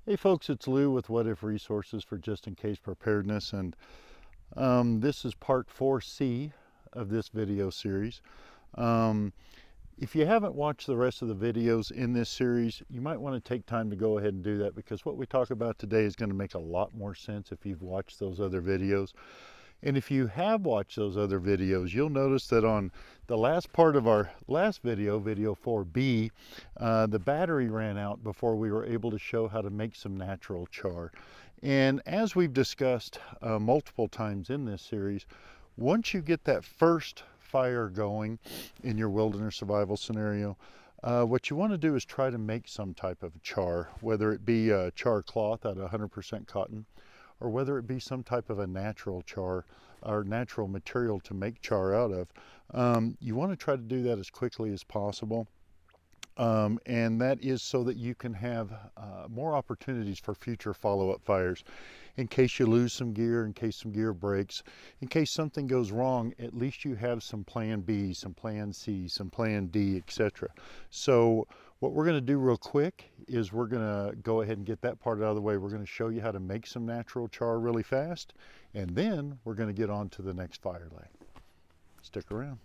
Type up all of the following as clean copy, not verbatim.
Hey folks, it's Lou with What If Resources for Just In Case Preparedness, and this is part 4C of this video series. If you haven't watched the rest of the videos in this series, you might want to take time to go ahead and do that, because what we talk about today is going to make a lot more sense if you've watched those other videos. And if you have watched those other videos, you'll notice that on the last part of our last video, video 4B, the battery ran out before we were able to show how to make some natural char. And as we've discussed multiple times in this series, once you get that first fire going in your wilderness survival scenario, what you want to do is try to make some type of char, whether it be a char cloth out of 100% cotton, or whether it be some type of a natural char or natural material to make char out of. You want to try to do that as quickly as possible. And that is so that you can have more opportunities for future follow-up fires. In case you lose some gear, in case some gear breaks, in case something goes wrong, at least you have some plan B, some plan C, some plan D, etc. So what we're going to do real quick is we're going to go ahead and get that part out of the way. We're going to show you how to make some natural char really fast, and then we're going to get on to the next fire lay. Stick around.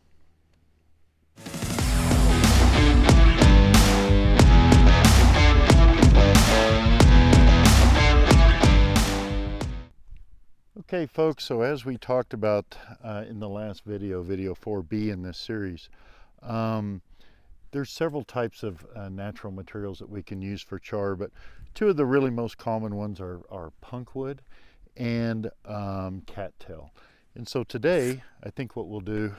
Okay folks, so as we talked about in the last video, video 4B in this series, there's several types of natural materials that we can use for char, but two of the really most common ones are punkwood and cattail. And so today, I think what we'll do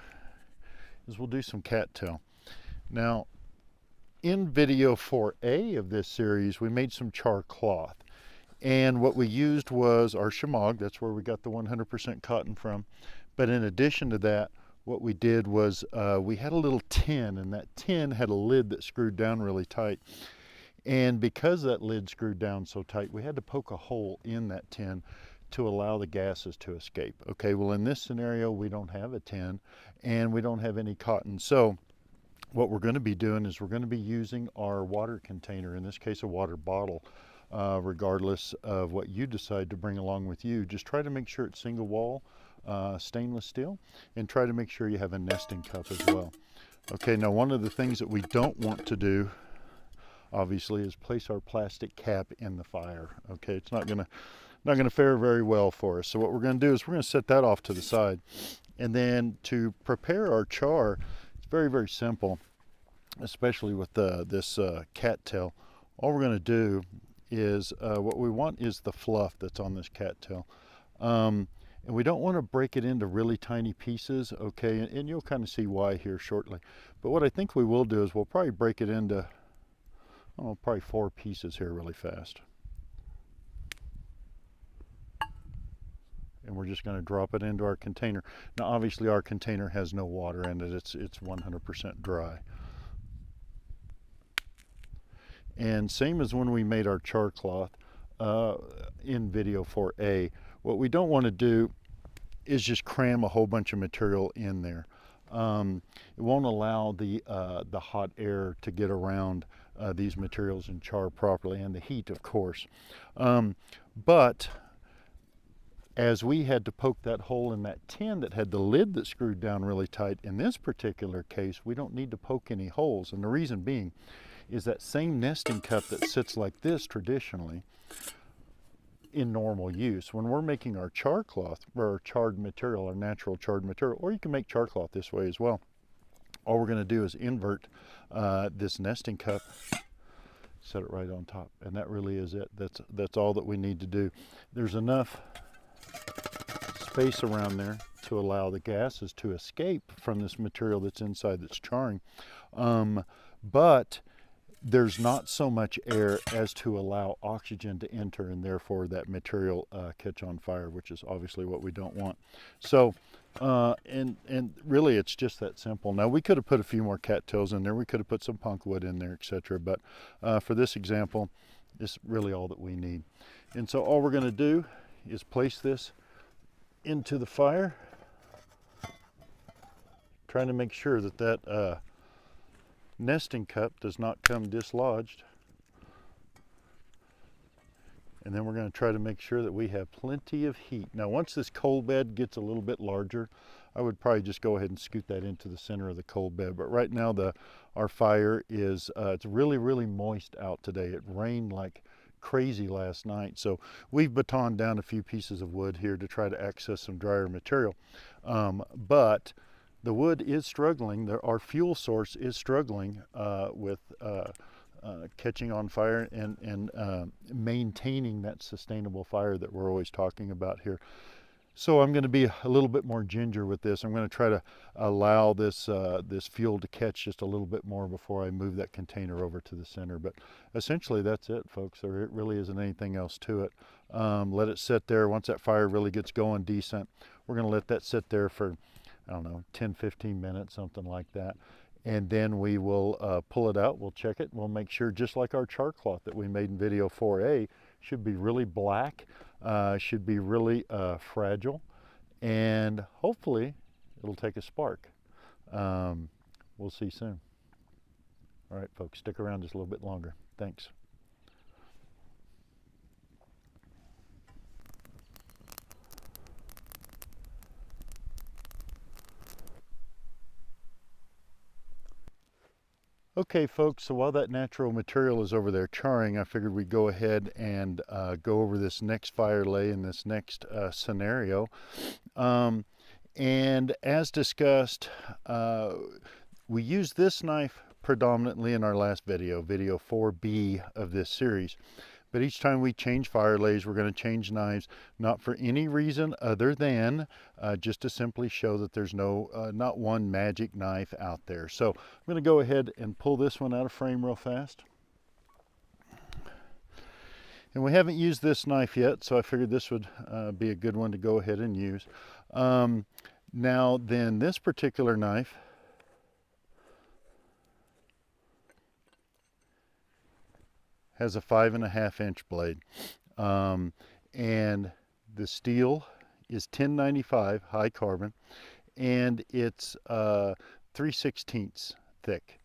is we'll do some cattail. Now, in video 4A of this series, we made some char cloth. And what we used was our shemagh. That's where we got the 100% cotton from. But in addition to that, what we did was we had a little tin, and that tin had a lid that screwed down really tight. And because that lid screwed down so tight, we had to poke a hole in that tin to allow the gases to escape. Okay, well in this scenario, we don't have a tin and we don't have any cotton. So what we're going to be doing is we're going to be using our water container, in this case a water bottle. Regardless of what you decide to bring along with you, just try to make sure it's single wall stainless steel, and try to make sure you have a nesting cup as well. Okay, now one of the things that we don't want to do, obviously, is place our plastic cap in the fire. Okay, it's not gonna fare very well for us. So what we're going to do is we're going to set that off to the side, and then to prepare our char, it's very, very simple, especially with this cattail. All we're going to do is what we want is the fluff that's on this cattail, and we don't want to break it into really tiny pieces. Okay, and you'll kind of see why here shortly. But what I think we will do is we'll probably break it into probably 4 pieces here really fast, and we're just going to drop it into our container. Now obviously our container has no water in it, it's 100% dry. And same as when we made our char cloth in video 4A, what we don't want to do is just cram a whole bunch of material in there. It won't allow the hot air to get around these materials and char properly, and the heat, of course. But as we had to poke that hole in that tin that had the lid that screwed down really tight, in this particular case, we don't need to poke any holes. And the reason being is that same nesting cup that sits like this traditionally in normal use, when we're making our char cloth, or our charred material, our natural charred material, or you can make char cloth this way as well, all we're going to do is invert this nesting cup, set it right on top, and that really is it. That's all that we need to do. There's enough space around there to allow the gases to escape from this material that's inside that's charring, but there's not so much air as to allow oxygen to enter, and therefore that material catch on fire, which is obviously what we don't want. So and really it's just that simple. Now we could have put a few more cattails in there, we could have put some punkwood in there, etc., but for this example, it's really all that we need. And so all we're going to do is place this into the fire, trying to make sure that that nesting cup does not come dislodged. And then we're going to try to make sure that we have plenty of heat. Now, once this coal bed gets a little bit larger, I would probably just go ahead and scoot that into the center of the coal bed. But right now, our fire is, it's really, really moist out today. It rained like crazy last night. So we've batoned down a few pieces of wood here to try to access some drier material. But the wood is struggling. Our fuel source is struggling with catching on fire and maintaining that sustainable fire that we're always talking about here. So I'm going to be a little bit more ginger with this. I'm going to try to allow this this fuel to catch just a little bit more before I move that container over to the center. But essentially that's it, folks. There really isn't anything else to it. Let it sit there. Once that fire really gets going decent, we're going to let that sit there for, I don't know, 10-15 minutes, something like that. And then we will pull it out, we'll check it, we'll make sure, just like our char cloth that we made in video 4A, should be really black, should be really fragile, and hopefully it'll take a spark. We'll see soon. All right, folks, stick around just a little bit longer. Thanks. Okay, folks, so while that natural material is over there charring, I figured we'd go ahead and go over this next fire lay in this next scenario. And as discussed, we used this knife predominantly in our last video, video 4B of this series. But each time we change fire lays, we're going to change knives, not for any reason other than just to simply show that there's not one magic knife out there. So I'm going to go ahead and pull this one out of frame real fast. And we haven't used this knife yet, so I figured this would be a good one to go ahead and use. Now then, this particular knife has a 5.5 inch blade, and the steel is 1095 high carbon, and it's 3/16 thick.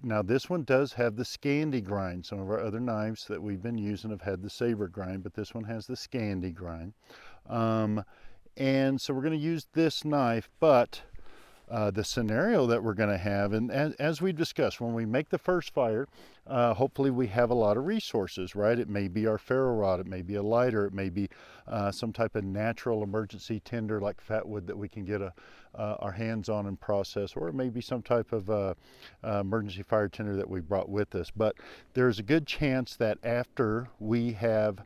Now this one does have the Scandi grind. Some of our other knives that we've been using have had the saber grind, but this one has the Scandi grind. And so we're going to use this knife, but the scenario that we're going to have, and as we discussed, when we make the first fire, hopefully we have a lot of resources, right? It may be our ferro rod, it may be a lighter, it may be some type of natural emergency tinder like fat wood that we can get our hands on and process, or it may be some type of emergency fire tinder that we brought with us. But there's a good chance that after we have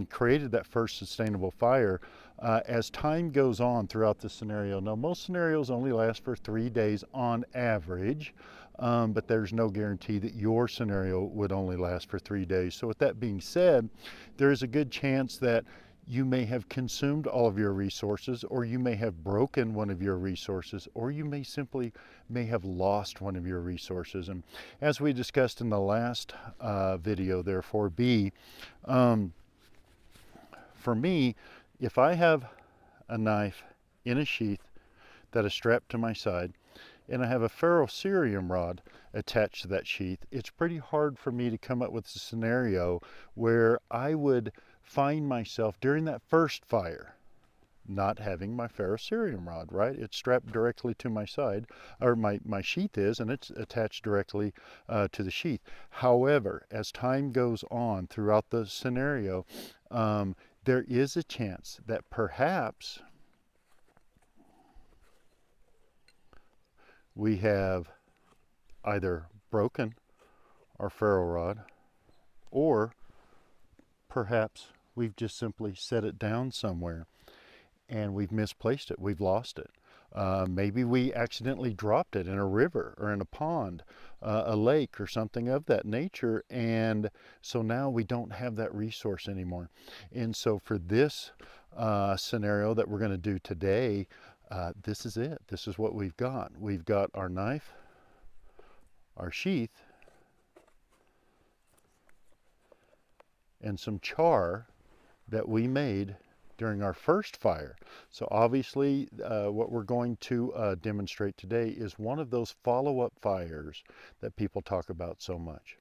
created that first sustainable fire, as time goes on throughout the scenario. Now, most scenarios only last for 3 days on average, but there's no guarantee that your scenario would only last for 3 days. So with that being said, there is a good chance that you may have consumed all of your resources, or you may have broken one of your resources, or you may simply have lost one of your resources. And as we discussed in the last video there, 4B, for me, if I have a knife in a sheath that is strapped to my side, and I have a ferrocerium rod attached to that sheath, it's pretty hard for me to come up with a scenario where I would find myself during that first fire not having my ferrocerium rod, right? It's strapped directly to my side, or my sheath is, and it's attached directly to the sheath. However, as time goes on throughout the scenario, there is a chance that perhaps we have either broken our ferro rod, or perhaps we've just simply set it down somewhere and we've misplaced it, we've lost it. Maybe we accidentally dropped it in a river or in a pond, a lake or something of that nature, and so now we don't have that resource anymore. And so for this scenario that we're going to do today, this is it. This is what we've got. We've got our knife, our sheath, and some char that we made during our first fire. So obviously what we're going to demonstrate today is one of those follow-up fires that people talk about so much.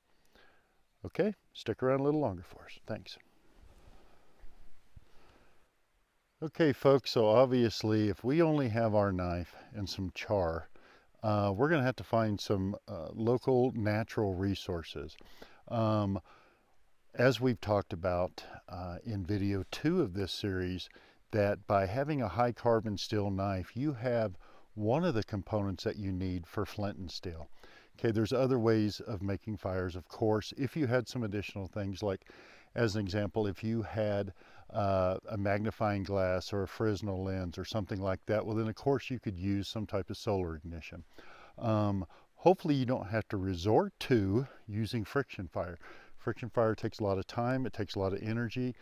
Okay, stick around a little longer for us. Thanks. Okay, folks, so obviously if we only have our knife and some char, we're going to have to find some local natural resources. Um, as we've talked about in video 2 of this series, that by having a high carbon steel knife, you have one of the components that you need for flint and steel. Okay, there's other ways of making fires, of course. If you had some additional things, like as an example, if you had a magnifying glass or a Fresnel lens or something like that, well then of course you could use some type of solar ignition. Hopefully you don't have to resort to using friction fire. Friction fire takes a lot of time, it takes a lot of energy,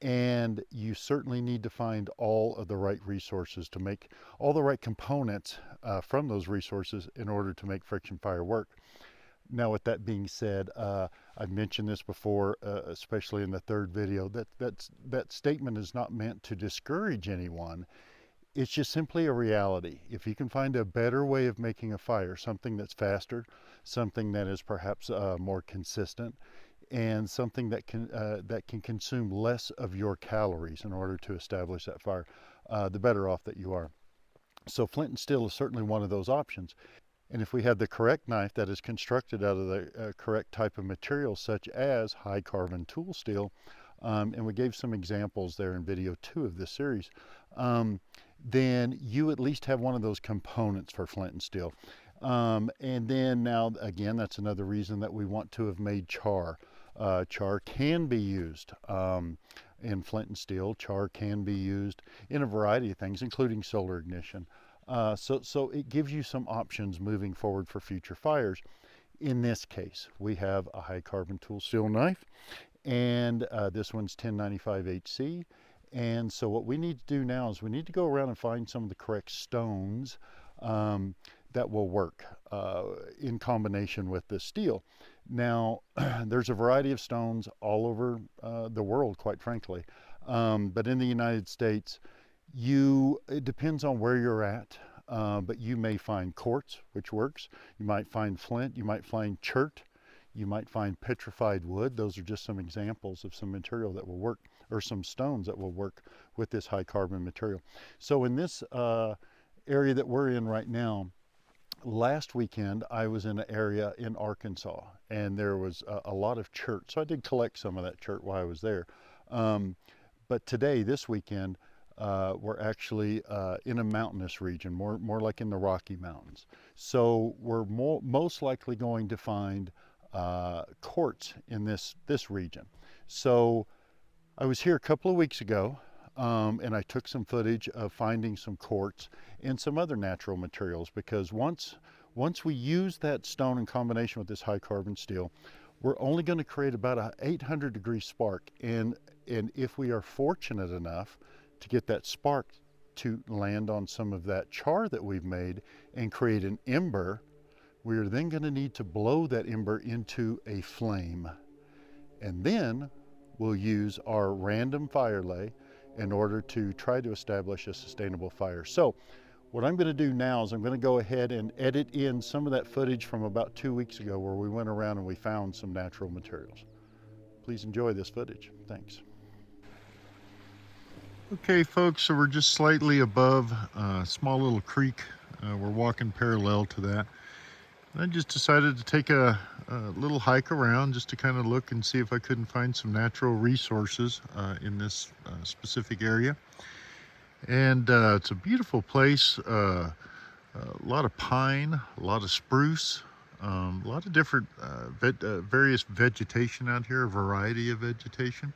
and you certainly need to find all of the right resources to make all the right components from those resources in order to make friction fire work. Now, with that being said, I've mentioned this before, especially in the third video, that statement is not meant to discourage anyone. It's just simply a reality. If you can find a better way of making a fire, something that's faster, something that is perhaps more consistent, and something that can consume less of your calories in order to establish that fire, the better off that you are. So flint and steel is certainly one of those options. And if we have the correct knife that is constructed out of the correct type of material, such as high carbon tool steel, and we gave some examples there in video 2 of this series, then you at least have one of those components for flint and steel. And then now, again, that's another reason that we want to have made char. Char can be used in flint and steel. Char can be used in a variety of things, including solar ignition. So it gives you some options moving forward for future fires. In this case, we have a high carbon tool steel knife, and this one's 1095HC. And so what we need to do now is we need to go around and find some of the correct stones that will work in combination with the steel. Now, there's a variety of stones all over the world, quite frankly. But in the United States, it depends on where you're at, but you may find quartz, which works. You might find flint, you might find chert, you might find petrified wood. Those are just some examples of some material that will work, or some stones that will work with this high carbon material. So in this area that we're in right now, last weekend I was in an area in Arkansas, and there was a lot of chert. So I did collect some of that chert while I was there. But today, this weekend, we're actually in a mountainous region, more like in the Rocky Mountains. So we're most likely going to find quartz in this region. So I was here a couple of weeks ago, and I took some footage of finding some quartz and some other natural materials, because once we use that stone in combination with this high carbon steel, we're only going to create about a 800-degree spark. And if we are fortunate enough to get that spark to land on some of that char that we've made and create an ember, we are then going to need to blow that ember into a flame. And then we'll use our random fire lay in order to try to establish a sustainable fire. So what I'm going to do now is I'm going to go ahead and edit in some of that footage from about 2 weeks ago, where we went around and we found some natural materials. Please enjoy this footage. Thanks. Okay, folks, so we're just slightly above a small little creek. We're walking parallel to that. And I just decided to take a little hike around just to kind of look and see if I couldn't find some natural resources in this specific area. And it's a beautiful place. A lot of pine, a lot of spruce, a lot of different various vegetation out here, a variety of vegetation.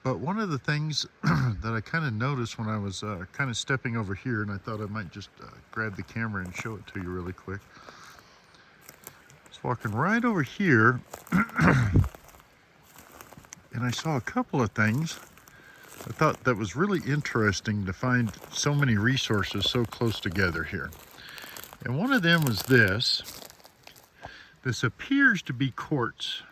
But one of the things that I kind of noticed when I was kind of stepping over here, and I thought I might just grab the camera and show it to you really quick. Just walking right over here, and I saw a couple of things. I thought that was really interesting to find so many resources so close together here. And one of them was this. This appears to be quartz.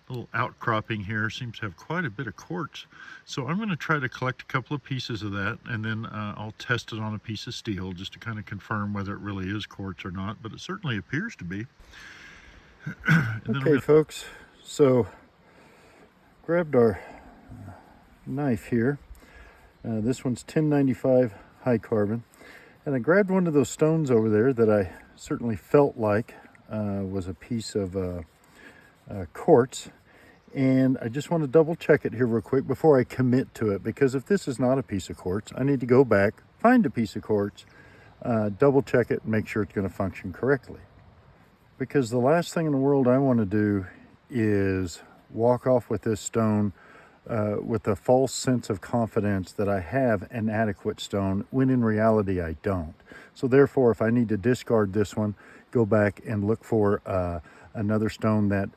Little outcropping here seems to have quite a bit of quartz. So I'm going to try to collect a couple of pieces of that, and then I'll test it on a piece of steel just to kind of confirm whether it really is quartz or not, but it certainly appears to be. Okay, folks, so grabbed our knife here. This one's 1095 high carbon. And I grabbed one of those stones over there that I certainly felt like was a piece of quartz. And I just want to double check it here real quick before I commit to it, because if this is not a piece of quartz, I need to go back, find a piece of quartz, double check it, and make sure it's going to function correctly. Because the last thing in the world I want to do is walk off with this stone with a false sense of confidence that I have an adequate stone, when in reality I don't. So therefore, if I need to discard this one, go back and look for another stone that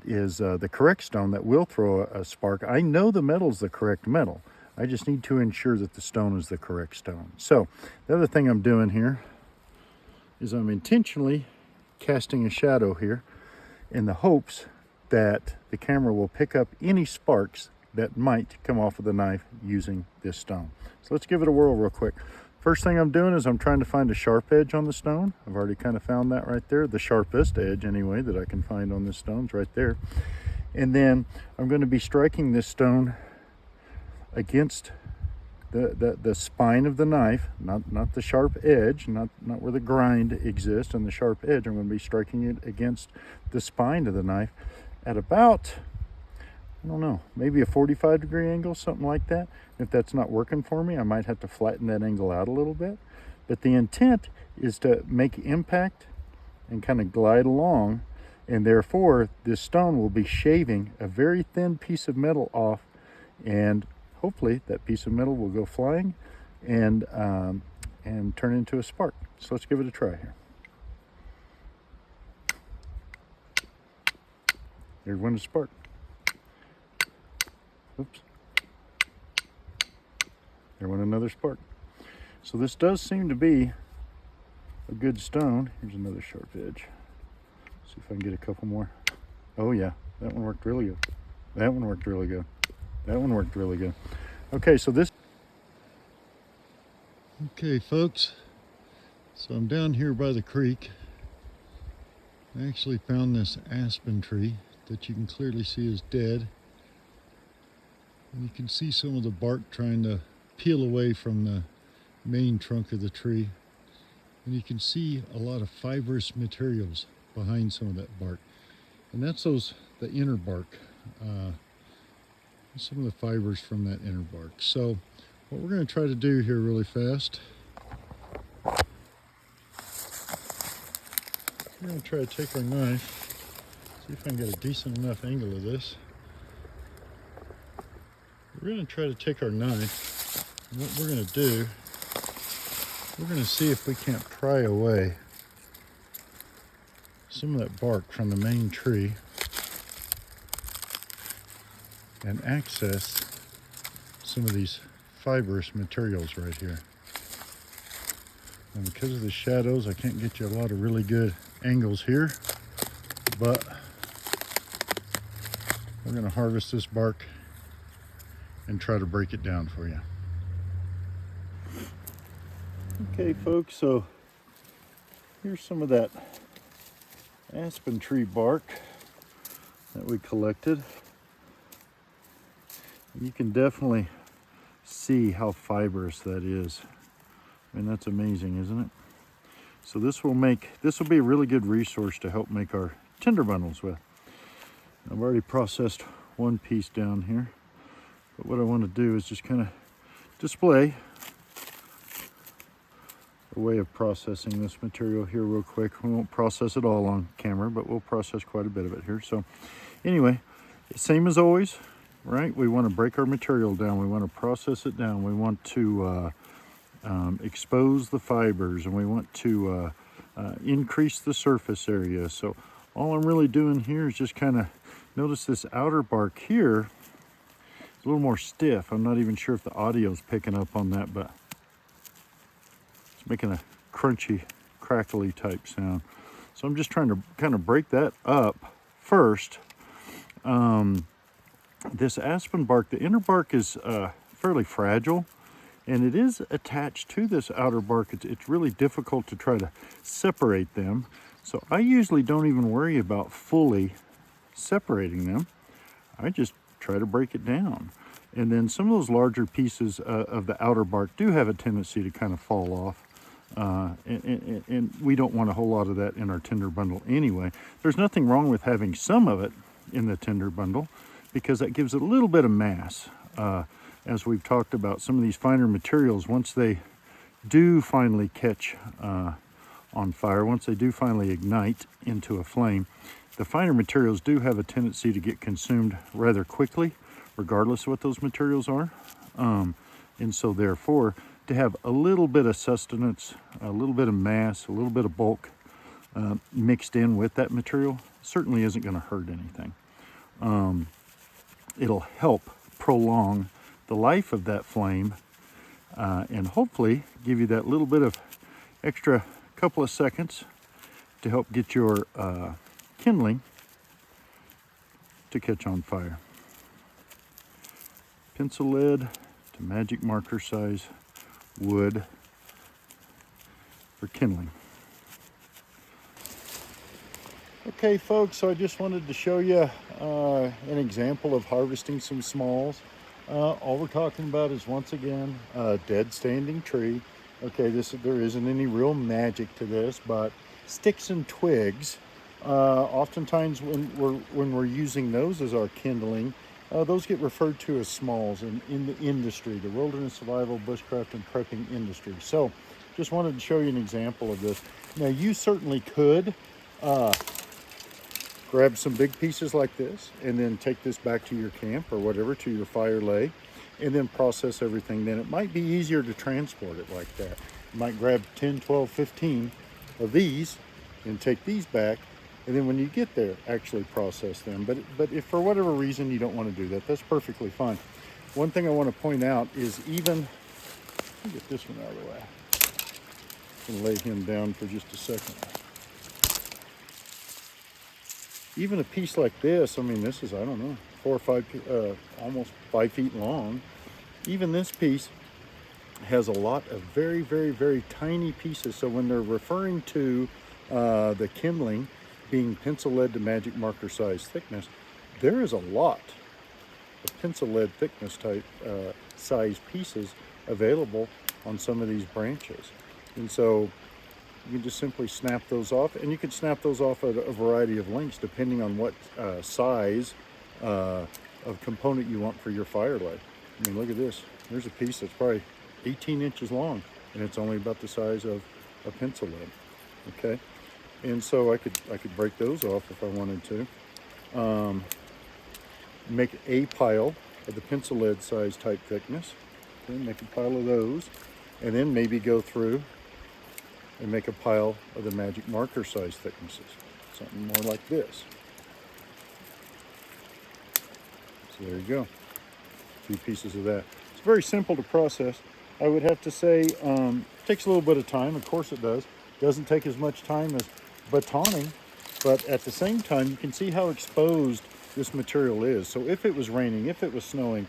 is the correct stone that will throw a spark. I know the metal's the correct metal. I just need to ensure that the stone is the correct stone. So the other thing I'm doing here is I'm intentionally casting a shadow here in the hopes that the camera will pick up any sparks that might come off of the knife using this stone. So let's give it a whirl real quick. First thing I'm doing is I'm trying to find a sharp edge on the stone. I've already kind of found that right there. The sharpest edge anyway that I can find on this stone's right there. And then I'm going to be striking this stone against the spine of the knife, not the sharp edge, not where the grind exists and the sharp edge. I'm going to be striking it against the spine of the knife at about, I don't know, maybe a 45-degree angle, something like that. If that's not working for me, I might have to flatten that angle out a little bit. But the intent is to make impact and kind of glide along, and therefore this stone will be shaving a very thin piece of metal off, and hopefully that piece of metal will go flying and turn into a spark. So let's give it a try here. There's one to spark. Oops. There went another spark. So this does seem to be a good stone. Here's another sharp edge. See if I can get a couple more. Oh yeah, that one worked really good. That one worked really good. That one worked really good. Okay, so this... Okay, folks. So I'm down here by the creek. I actually found this aspen tree that you can clearly see is dead. And you can see some of the bark trying to peel away from the main trunk of the tree. And you can see a lot of fibrous materials behind some of that bark. And that's the inner bark. Some of the fibers from that inner bark. So what we're going to try to do here really fast, we're going to try to take our knife, see if I can get a decent enough angle of this. We're going to try to take our knife, and what we're going to do, we're going to see if we can't pry away some of that bark from the main tree and access some of these fibrous materials right here. And because of the shadows, I can't get you a lot of really good angles here, but we're going to harvest this bark and try to break it down for you. Okay folks, so here's some of that aspen tree bark that we collected. You can definitely see how fibrous that is. I mean, that's amazing, isn't it? So this will be a really good resource to help make our tinder bundles with. I've already processed one piece down here, but what I want to do is just kind of display a way of processing this material here real quick. We won't process it all on camera, but we'll process quite a bit of it here. So anyway, same as always, right? We want to break our material down. We want to process it down. We want to expose the fibers, and we want to increase the surface area. So all I'm really doing here is just kind of, notice this outer bark here is a little more stiff. I'm not even sure if the audio is picking up on that, but it's making a crunchy, crackly type sound. So I'm just trying to kind of break that up first. This aspen bark, the inner bark is fairly fragile, and it is attached to this outer bark. It's really difficult to try to separate them. So I usually don't even worry about fully separating them. I just try to break it down. And then some of those larger pieces of the outer bark do have a tendency to kind of fall off. And we don't want a whole lot of that in our tinder bundle anyway. There's nothing wrong with having some of it in the tinder bundle because that gives it a little bit of mass. As we've talked about, some of these finer materials, once they do finally catch on fire, once they do finally ignite into a flame, the finer materials do have a tendency to get consumed rather quickly, regardless of what those materials are. And so therefore, to have a little bit of sustenance, a little bit of mass, a little bit of bulk mixed in with that material certainly isn't going to hurt anything. It'll help prolong the life of that flame and hopefully give you that little bit of extra couple of seconds to help get your kindling to catch on fire. Pencil lead to magic marker size wood for kindling. Okay folks, so I just wanted to show you an example of harvesting some smalls. All we're talking about is, once again, a dead standing tree. Okay, there isn't any real magic to this, but sticks and twigs, oftentimes when we're using those as our kindling, those get referred to as smalls in the industry, the wilderness survival, bushcraft, and prepping industry. So just wanted to show you an example of this. Now you certainly could grab some big pieces like this and then take this back to your camp or whatever, to your fire lay, and then process everything. Then it might be easier to transport it like that. You might grab 10, 12, 15 of these and take these back, and then when you get there, actually process them. But if for whatever reason you don't want to do that, that's perfectly fine. One thing I want to point out is, even, let me get this one out of the way. I'm going to lay him down for just a second. Even a piece like this, I mean, this is, I don't know, 4 or 5, almost 5 feet long. Even this piece has a lot of very, very, very tiny pieces. So when they're referring to the kindling being pencil lead to magic marker size thickness, there is a lot of pencil lead thickness type size pieces available on some of these branches. And so you can just simply snap those off, and you can snap those off at a variety of lengths depending on what size of component you want for your fire lay. I mean, look at this. There's a piece that's probably 18 inches long, and it's only about the size of a pencil lead. Okay, and so I could break those off if I wanted to. Make a pile of the pencil lead size type thickness. Okay, make a pile of those, and then maybe go through and make a pile of the magic marker size thicknesses. Something more like this. So there you go. 2 pieces of that. It's very simple to process. I would have to say it takes a little bit of time. Of course it does. Doesn't take as much time as batoning, but at the same time you can see how exposed this material is. So if it was raining, if it was snowing,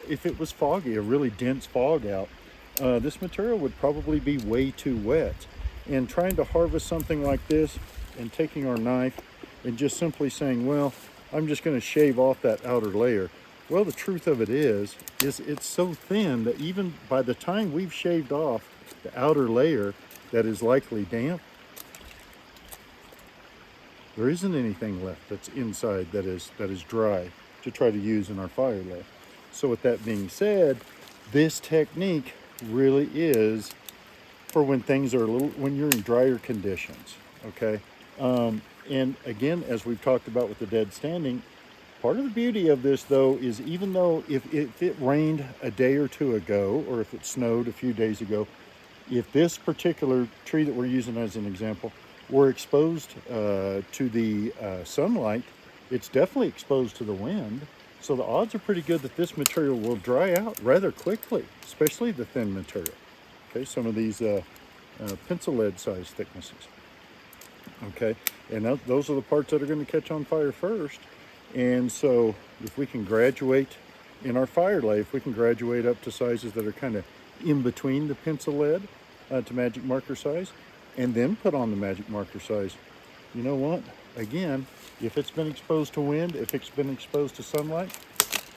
if it was foggy, a really dense fog out, this material would probably be way too wet. And trying to harvest something like this and taking our knife and just simply saying, well, I'm just going to shave off that outer layer. Well, the truth of it is it's so thin that even by the time we've shaved off the outer layer that is likely damp, there isn't anything left that's inside that is dry to try to use in our fire lay. So with that being said, this technique really is for when things are when you're in drier conditions. Okay, and again, as we've talked about with the dead standing, part of the beauty of this though is, even though if it rained a day or two ago, or if it snowed a few days ago, if this particular tree that we're using as an example were exposed to the sunlight, it's definitely exposed to the wind. So the odds are pretty good that this material will dry out rather quickly, especially the thin material. Okay, some of these pencil lead size thicknesses. Okay, and those are the parts that are going to catch on fire first. And so if we can graduate in our fire lay, if we can graduate up to sizes that are kind of in between the pencil lead to magic marker size, and then put on the magic marker size, you know what? Again, if it's been exposed to wind, if it's been exposed to sunlight,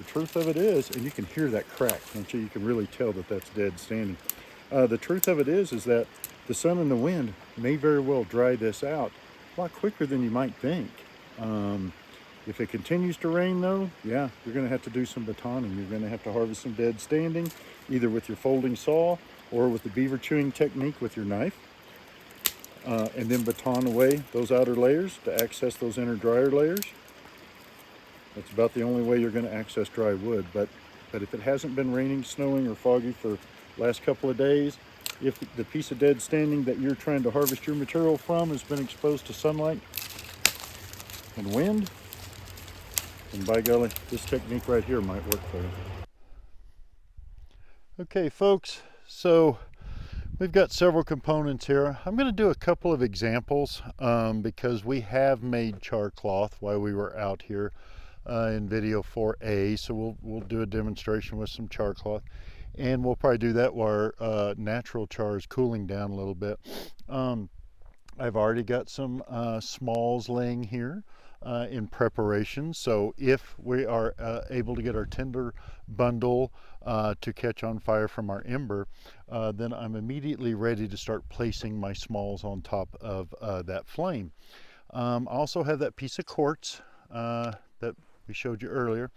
The truth of it is, and you can hear that crack, don't you? You can really tell that that's dead standing. The truth of it is that the sun and the wind may very well dry this out a lot quicker than you might think. If it continues to rain though, yeah, you're gonna have to do some batoning. You're gonna have to harvest some dead standing, either with your folding saw or with the beaver chewing technique with your knife. And then baton away those outer layers to access those inner drier layers. That's about the only way you're gonna access dry wood. But if it hasn't been raining, snowing, or foggy for the last couple of days, if the piece of dead standing that you're trying to harvest your material from has been exposed to sunlight and wind, and by golly, this technique right here might work for you. Okay, folks, so we've got several components here. I'm going to do a couple of examples because we have made char cloth while we were out here in video 4A. So we'll do a demonstration with some char cloth, and we'll probably do that while our natural char is cooling down a little bit. I've already got some smalls laying here in preparation. So if we are able to get our tinder bundle to catch on fire from our ember, then I'm immediately ready to start placing my smalls on top of that flame. I also have that piece of quartz that we showed you earlier.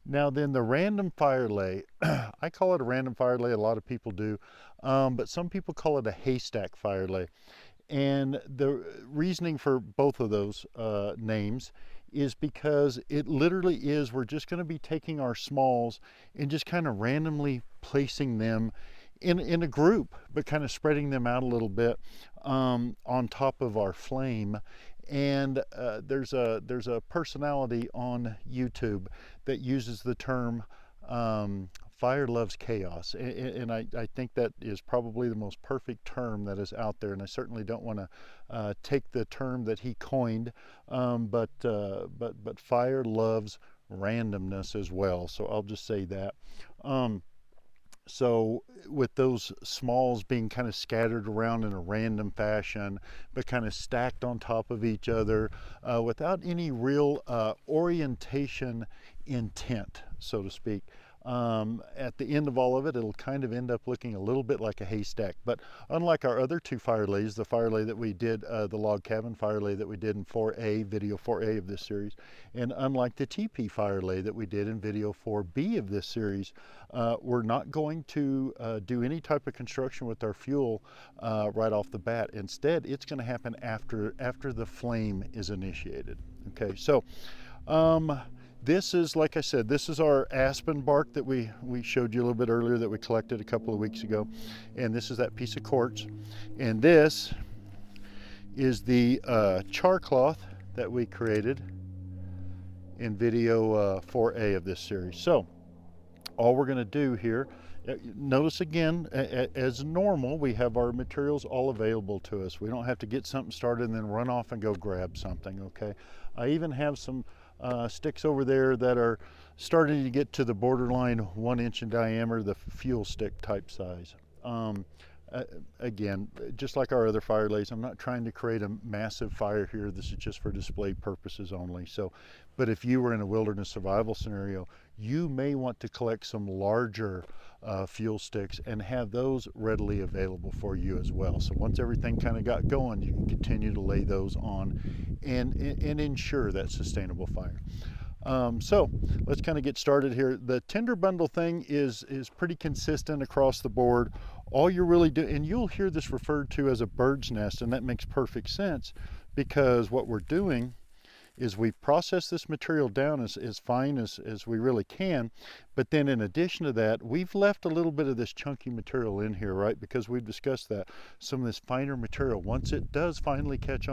Now then, the random fire lay, I call it a random fire lay, a lot of people do, but some people call it a haystack fire lay. And the reasoning for both of those names is because it literally is, we're just going to be taking our smalls and just kind of randomly placing them in a group, but kind of spreading them out a little bit on top of our flame. And there's a personality on YouTube that uses the term fire loves chaos, and I think that is probably the most perfect term that is out there, and I certainly don't want to take the term that he coined, but fire loves randomness as well, so I'll just say that. So with those smalls being kind of scattered around in a random fashion, but kind of stacked on top of each other without any real orientation intent, so to speak, at the end of all of it, it'll kind of end up looking a little bit like a haystack. But unlike our other two fire lays, the fire lay that we did, the log cabin fire lay that we did in 4A, video 4A of this series, and unlike the TP fire lay that we did in video 4B of this series, we're not going to do any type of construction with our fuel right off the bat. Instead, it's going to happen after the flame is initiated. Okay, so this is, like I said, this is our aspen bark that we showed you a little bit earlier that we collected a couple of weeks ago. And this is that piece of quartz. And this is the char cloth that we created in video 4A of this series. So all we're going to do here, notice again, as normal, we have our materials all available to us. We don't have to get something started and then run off and go grab something, okay? I even have some sticks over there that are starting to get to the borderline 1 inch in diameter, the fuel stick type size. Again, just like our other fire lays, I'm not trying to create a massive fire here. This is just for display purposes only. So, but if you were in a wilderness survival scenario, you may want to collect some larger fuel sticks and have those readily available for you as well. So once everything kind of got going, you can continue to lay those on and ensure that sustainable fire. So let's kind of get started here. The tinder bundle thing is pretty consistent across the board. All you're really doing, and you'll hear this referred to as a bird's nest, and that makes perfect sense because what we're doing is we process this material down as fine as we really can, but then in addition to that, we've left a little bit of this chunky material in here, right? Because we've discussed that some of this finer material, once it does finally catch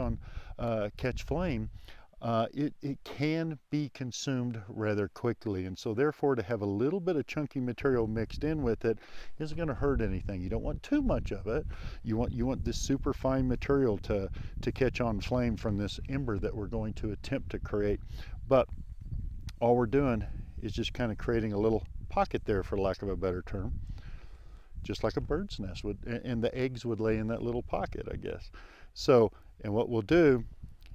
flame, it can be consumed rather quickly, and so therefore to have a little bit of chunky material mixed in with it isn't going to hurt anything. You don't want too much of it. You want this super fine material to catch on flame from this ember that we're going to attempt to create. But all we're doing is just kind of creating a little pocket there, for lack of a better term, just like a bird's nest would, and the eggs would lay in that little pocket, I guess. So, and what we'll do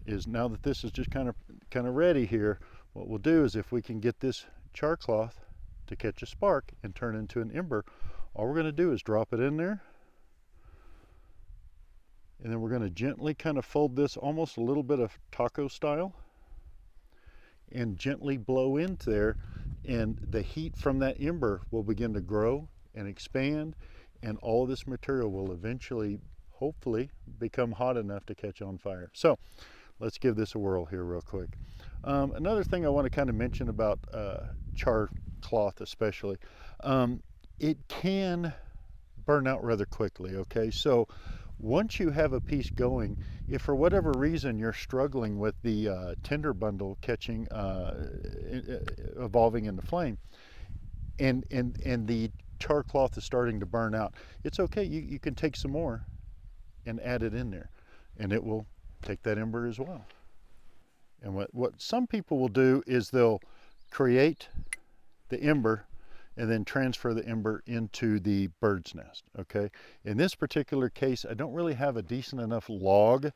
is, now that this is just kind of ready here, What we'll do is if we can get this char cloth to catch a spark and turn into an ember, all we're going to do is drop it in there, and then we're going to gently kind of fold this almost a little bit of taco style and gently blow into there, and the heat from that ember will begin to grow and expand, and all this material will eventually, hopefully, become hot enough to catch on fire. So let's give this a whirl here real quick. Another thing I want to kind of mention about char cloth especially, it can burn out rather quickly, okay? So once you have a piece going, if for whatever reason you're struggling with the tinder bundle catching, evolving into flame, and the char cloth is starting to burn out, it's okay. You can take some more and add it in there, and it will take that ember as well. And what some people will do is they'll create the ember and then transfer the ember into the bird's nest, okay? In this particular case, I don't really have a decent enough log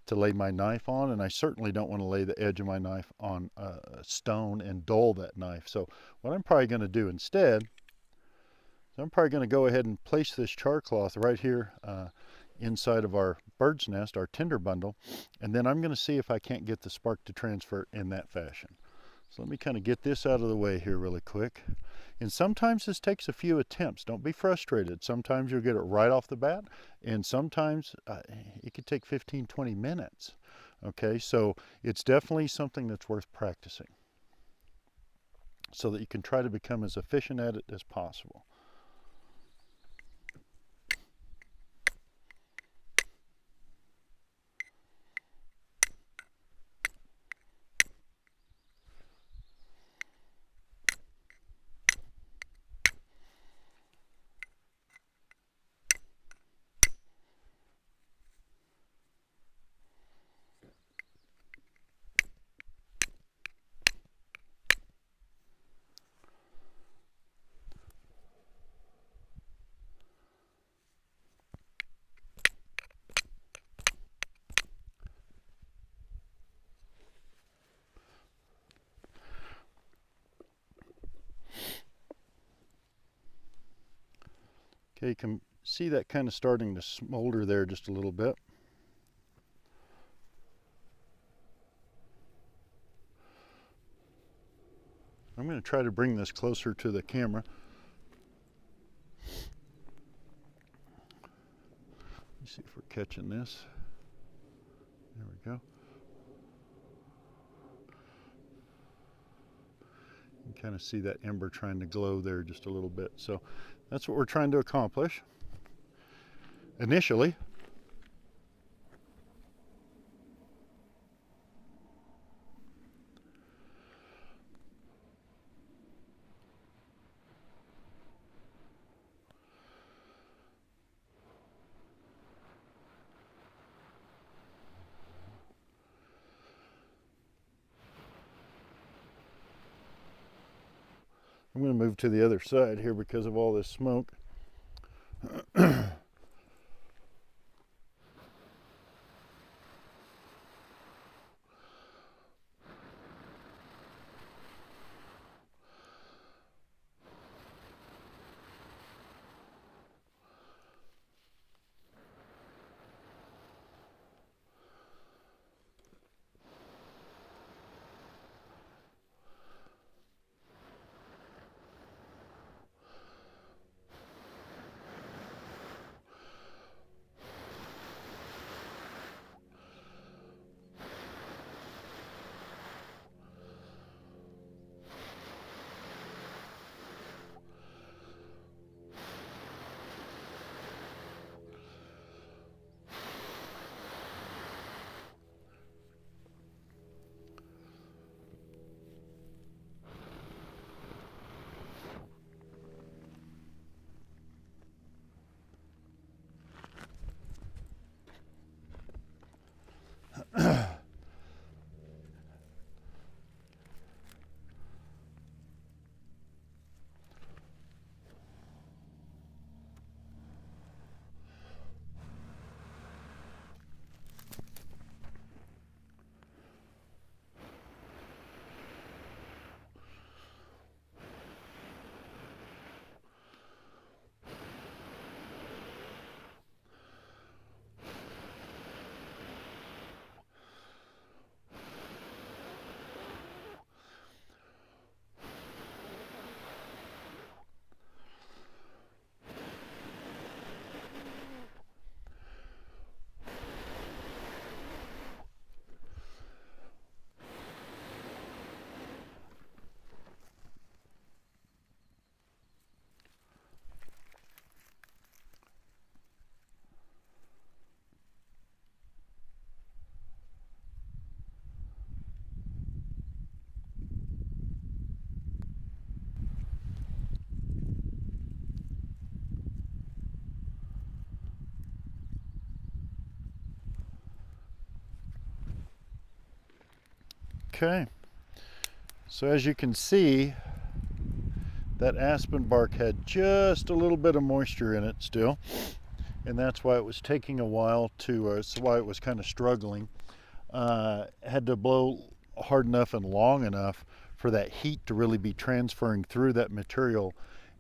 to lay my knife on, and I certainly don't want to lay the edge of my knife on a stone and dull that knife. So what I'm probably going to do instead, I'm probably going to go ahead and place this char cloth right here inside of our bird's nest, our tinder bundle, and then I'm going to see if I can't get the spark to transfer in that fashion. So let me kind of get this out of the way here really quick. And sometimes this takes a few attempts. Don't be frustrated. Sometimes you'll get it right off the bat, and sometimes it could take 15-20 minutes. Okay, so it's definitely something that's worth practicing so that you can try to become as efficient at it as possible. Okay, you can see that kind of starting to smolder there just a little bit. I'm going to try to bring this closer to the camera. Let's see if we're catching this. There we go. You can kind of see that ember trying to glow there just a little bit. So that's what we're trying to accomplish initially. I'm going to move to the other side here because of all this smoke. Okay, so as you can see, that aspen bark had just a little bit of moisture in it still, and that's why it was taking a while to, that's why it was kind of struggling. Had to blow hard enough and long enough for that heat to really be transferring through that material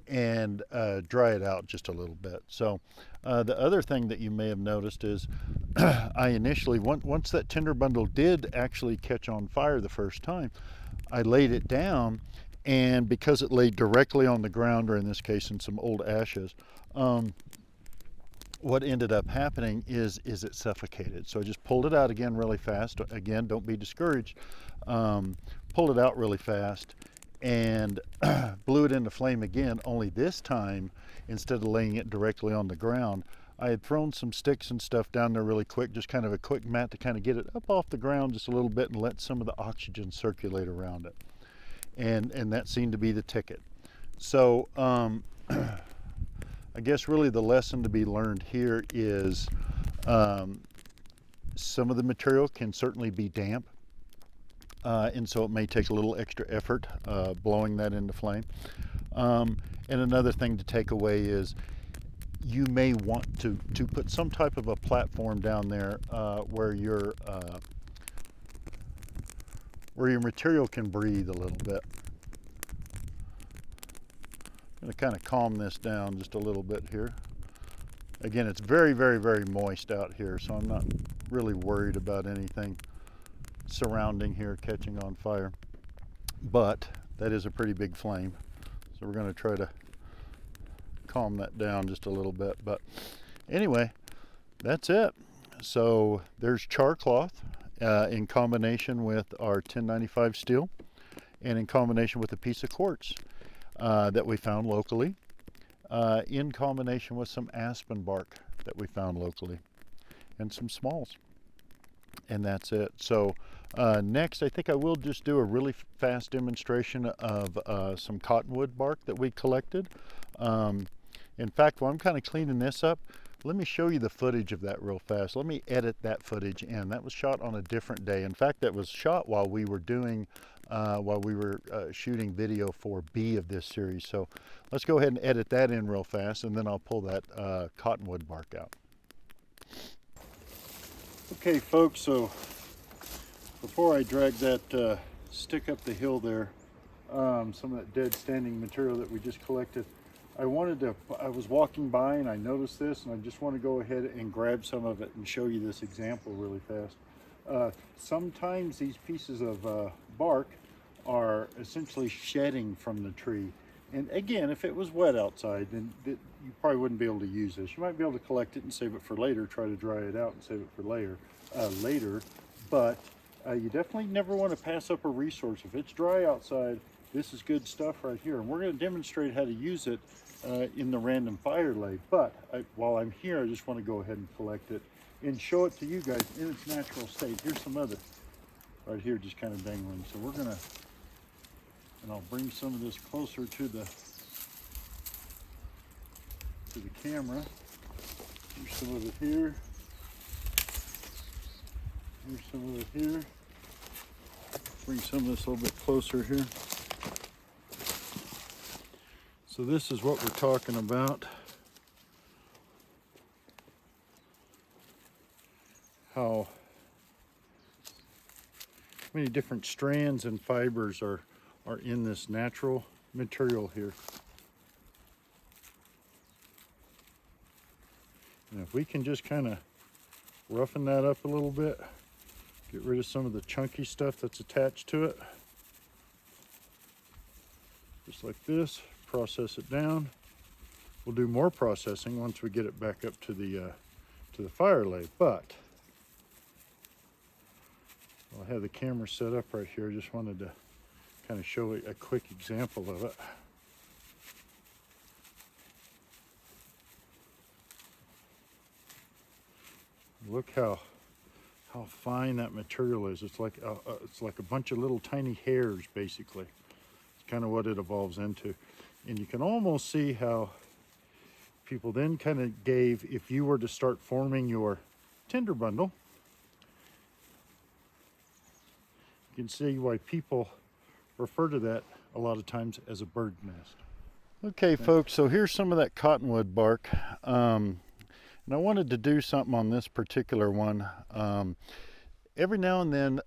and dry it out just a little bit. So the other thing that you may have noticed is I initially, once that tinder bundle did actually catch on fire the first time, I laid it down, and because it laid directly on the ground, or in this case in some old ashes, what ended up happening is it suffocated. So I just pulled it out again really fast. Again, don't be discouraged. Pulled it out really fast and blew it into flame again, only this time, instead of laying it directly on the ground, I had thrown some sticks and stuff down there really quick, just kind of a quick mat to kind of get it up off the ground just a little bit and let some of the oxygen circulate around it. And that seemed to be the ticket. So I guess really the lesson to be learned here is some of the material can certainly be damp, and so it may take a little extra effort blowing that into flame. And another thing to take away is you may want to put some type of a platform down there where your material can breathe a little bit. I'm going to kind of calm this down just a little bit here. Again, it's very, very, very moist out here, so I'm not really worried about anything surrounding here catching on fire. But that is a pretty big flame, so we're going to try to calm that down just a little bit. But anyway, that's it. So there's char cloth in combination with our 1095 steel and in combination with a piece of quartz that we found locally, in combination with some aspen bark that we found locally and some smalls. And that's it. So next, I think I will just do a really fast demonstration of some cottonwood bark that we collected. In fact, while I'm kind of cleaning this up, let me show you the footage of that real fast. Let me edit that footage in. That was shot on a different day. In fact, that was shot while we were doing, shooting video for B of this series. So let's go ahead and edit that in real fast, and then I'll pull that cottonwood bark out. Okay, folks, so before I drag that stick up the hill there, some of that dead standing material that we just collected, I was walking by and I noticed this, and I just want to go ahead and grab some of it and show you this example really fast. Sometimes these pieces of bark are essentially shedding from the tree. And again, if it was wet outside, then you probably wouldn't be able to use this. You might be able to collect it and save it for later, try to dry it out and save it for later. But you definitely never want to pass up a resource. If it's dry outside, this is good stuff right here. And we're going to demonstrate how to use it in the random fire lay. But while I'm here, I just want to go ahead and collect it and show it to you guys in its natural state. Here's some other right here just kind of dangling. So we're going to, and I'll bring some of this closer to the camera. Here's some of it here. Here's some of it here. Bring some of this a little bit closer here. So this is what we're talking about. How many different strands and fibers are in this natural material here. And if we can just kind of roughen that up a little bit, get rid of some of the chunky stuff that's attached to it, just like this, process it down. We'll do more processing once we get it back up to the fire lay. But I have the camera set up right here. I just wanted to kind of show a quick example of it. Look how fine that material is. It's like a bunch of little tiny hairs, basically. It's kind of what it evolves into. And you can almost see how people then kind of gave, if you were to start forming your tinder bundle, You can see why people refer to that a lot of times as a bird nest. Okay, folks, so here's some of that cottonwood bark. And I wanted to do something on this particular one. Every now and then,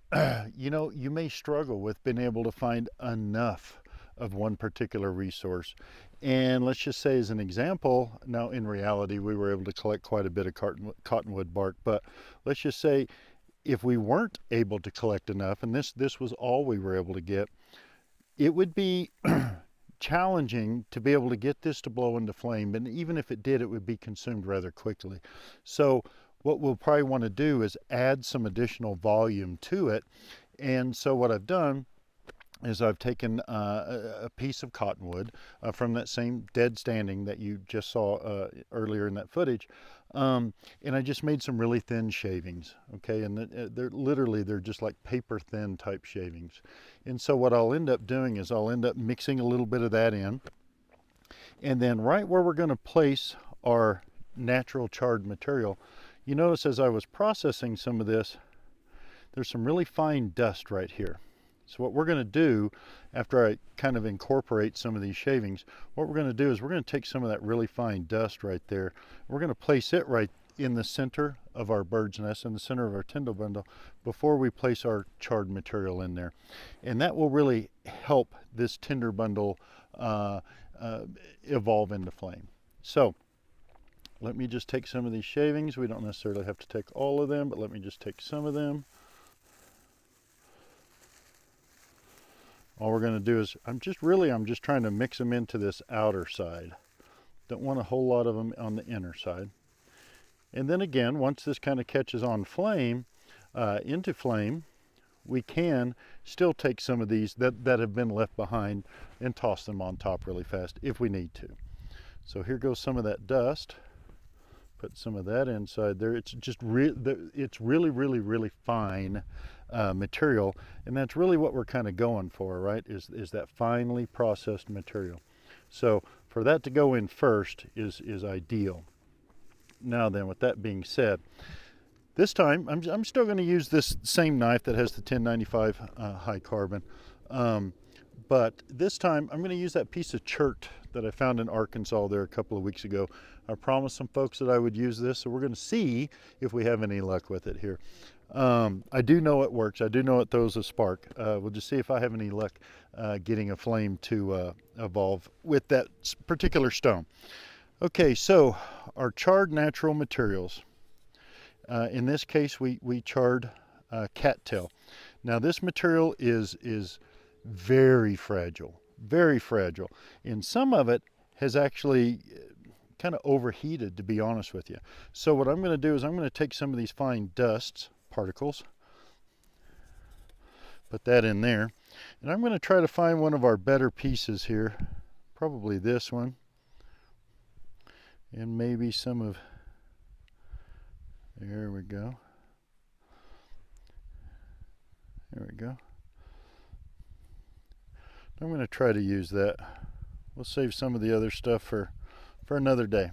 you may struggle with being able to find enough of one particular resource. And let's just say, as an example, now in reality, we were able to collect quite a bit of cottonwood bark, but let's just say if we weren't able to collect enough, and this was all we were able to get, it would be challenging to be able to get this to blow into flame, and even if it did, it would be consumed rather quickly. So what we'll probably want to do is add some additional volume to it. And so what I've done is I've taken a piece of cottonwood from that same dead standing that you just saw earlier in that footage, and I just made some really thin shavings, okay, and they're just like paper thin type shavings. And so what I'll end up doing is I'll end up mixing a little bit of that in, and then right where we're going to place our natural charred material, you notice as I was processing some of this, there's some really fine dust right here. So what we're going to do after I kind of incorporate some of these shavings, what we're going to do is we're going to take some of that really fine dust right there. We're going to place it right in the center of our bird's nest, in the center of our tyndall bundle, before we place our charred material in there. And that will really help this tinder bundle evolve into flame. So let me just take some of these shavings. We don't necessarily have to take all of them, but let me just take some of them. All we're going to do is, I'm just trying to mix them into this outer side. Don't want a whole lot of them on the inner side. And then again, once this kind of catches on flame, into flame, we can still take some of these that have been left behind and toss them on top really fast if we need to. So here goes some of that dust. Put some of that inside there. It's just it's really fine material, and that's really what we're kind of going for, right? Is that finely processed material. So for that to go in first is ideal. Now then, with that being said, this time I'm still going to use this same knife that has the 1095 high carbon, but this time I'm going to use that piece of chert that I found in Arkansas there a couple of weeks ago. I promised some folks that I would use this, so we're going to see if we have any luck with it here. I do know it works. I do know it throws a spark. We'll just see if I have any luck getting a flame to evolve with that particular stone. Okay, so our charred natural materials. In this case, we charred cattail. Now this material is very fragile, and some of it has actually kind of overheated, to be honest with you. So what I'm going to do is I'm going to take some of these fine dust particles, put that in there, and I'm going to try to find one of our better pieces here, probably this one, and maybe some of, there we go, there we go. I'm going to try to use that. We'll save some of the other stuff for another day.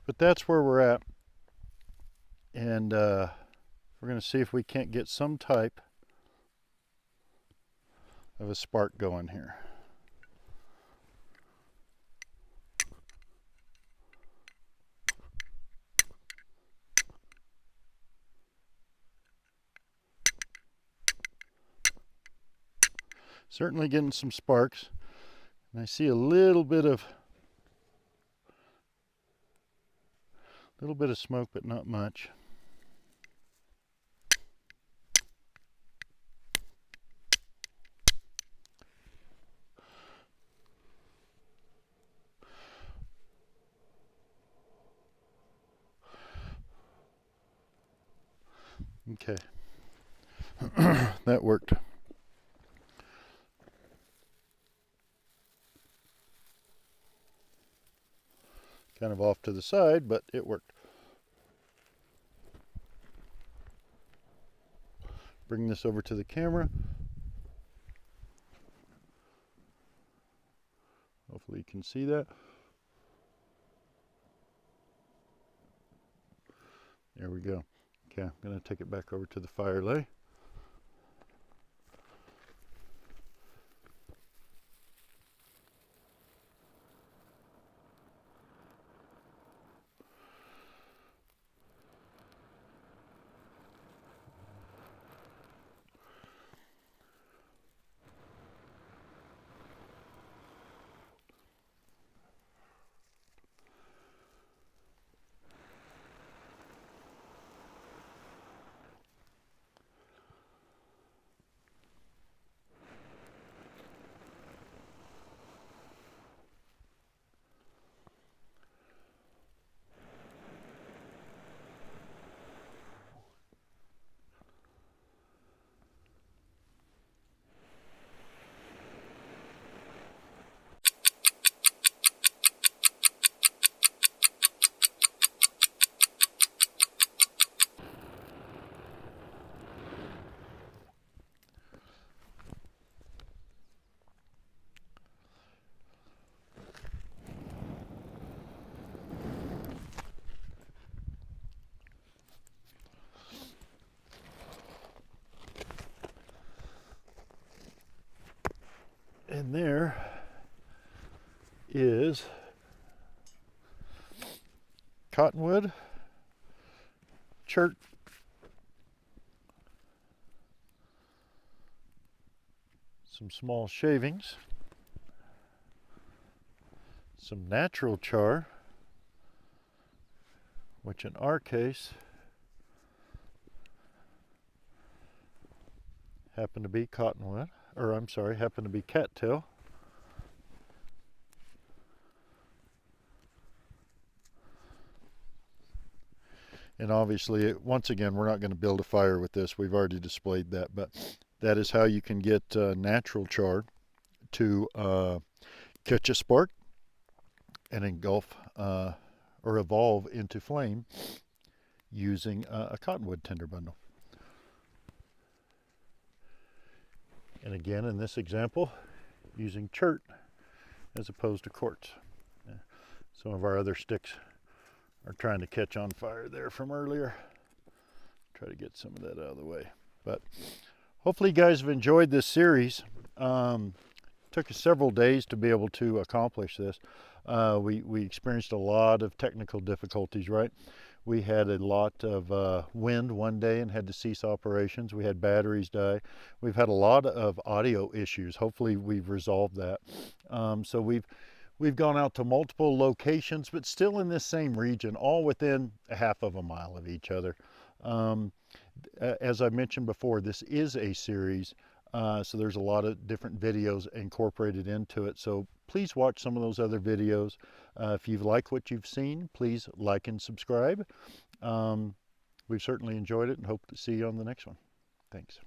But that's where we're at. And we're going to see if we can't get some type of a spark going here. Certainly getting some sparks. And I see a little bit of smoke, but not much. Okay. That worked. Kind of off to the side, but it worked. Bring this over to the camera. Hopefully you can see that. There we go. Okay, I'm going to take it back over to the fire lay. And there is cottonwood, chert, some small shavings, some natural char, which in our case happened to be cottonwood, or I'm sorry, happened to be cattail. And obviously, once again, we're not going to build a fire with this. We've already displayed that, but that is how you can get natural char to catch a spark and engulf or evolve into flame using a cottonwood tinder bundle. And again, in this example, using chert as opposed to quartz. Some of our other sticks are trying to catch on fire there from earlier. Try to get some of that out of the way. But hopefully you guys have enjoyed this series. Took us several days to be able to accomplish this. We experienced a lot of technical difficulties, right? We had a lot of wind one day and had to cease operations. We had batteries die. We've had a lot of audio issues. Hopefully we've resolved that. So we've gone out to multiple locations, but still in this same region, all within a half of a mile of each other. As I mentioned before, this is a series, so there's a lot of different videos incorporated into it. So please watch some of those other videos. If you've liked what you've seen, please like and subscribe. We've certainly enjoyed it and hope to see you on the next one. Thanks.